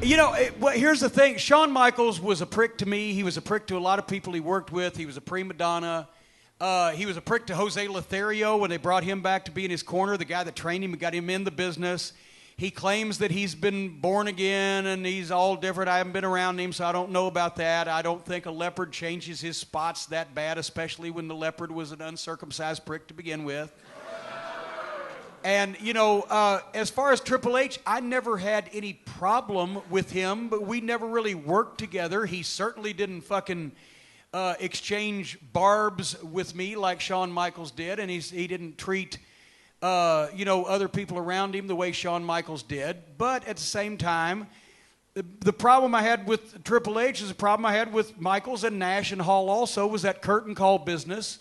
You know, well, here's the thing. Shawn Michaels was a prick to me. He was a prick to a lot of people he worked with. He was a prima donna. He was a prick to Jose Lothario when they brought him back to be in his corner, the guy that trained him and got him in the business. He claims that he's been born again and he's all different. I haven't been around him, so I don't know about that. I don't think a leopard changes his spots that bad, especially when the leopard was an uncircumcised prick to begin with. And, you know, as far as Triple H, I never had any problem with him, but we never really worked together. He certainly didn't fucking exchange barbs with me like Shawn Michaels did, and he didn't treat, you know, other people around him the way Shawn Michaels did. But at the same time, the problem I had with Triple H is the problem I had with Michaels and Nash and Hall also was that curtain call business.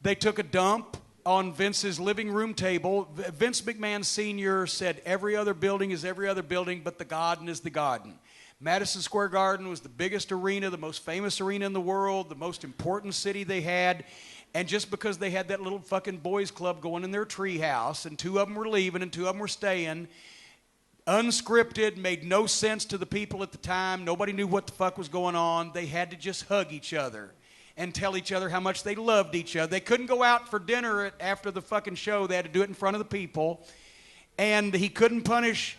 They took a dump on Vince's living room table. Vince McMahon Sr. said every other building is every other building, but the Garden is the Garden. Madison Square Garden was the biggest arena, the most famous arena in the world, the most important city they had. And just because they had that little fucking boys club going in their treehouse, and two of them were leaving and two of them were staying, unscripted, made no sense to the people at the time. Nobody knew what the fuck was going on. They had to just hug each other and tell each other how much they loved each other. They couldn't go out for dinner after the fucking show. They had to do it in front of the people. And he couldn't punish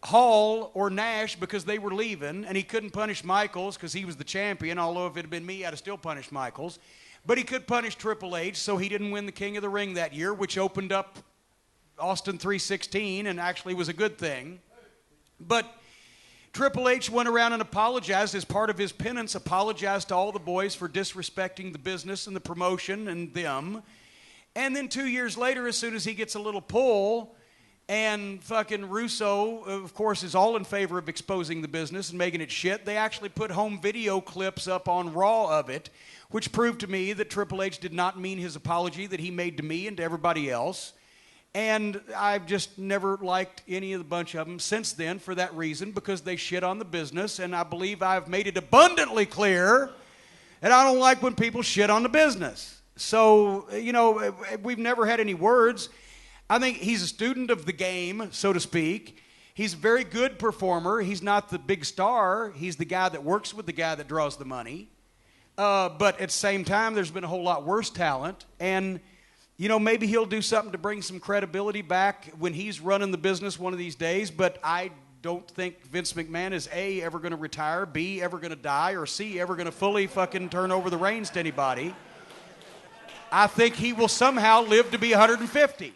Hall or Nash because they were leaving. And he couldn't punish Michaels because he was the champion, although if it had been me, I'd have still punished Michaels. But he could punish Triple H, so he didn't win the King of the Ring that year, which opened up Austin 316 and actually was a good thing. But Triple H went around and apologized as part of his penance, apologized to all the boys for disrespecting the business and the promotion and them. And then 2 years later, as soon as he gets a little pull, and fucking Russo, of course, is all in favor of exposing the business and making it shit, they actually put home video clips up on Raw of it, which proved to me that Triple H did not mean his apology that he made to me and to everybody else. And I've just never liked any of the bunch of them since then for that reason, because they shit on the business, and I believe I've made it abundantly clear that I don't like when people shit on the business. So, you know, we've never had any words. I think he's a student of the game, so to speak. He's a very good performer. He's not the big star. He's the guy that works with the guy that draws the money. But at the same time, there's been a whole lot worse talent, and you know, maybe he'll do something to bring some credibility back when he's running the business one of these days, but I don't think Vince McMahon is A, ever going to retire, B, ever going to die, or C, ever going to fully fucking turn over the reins to anybody. I think he will somehow live to be 150.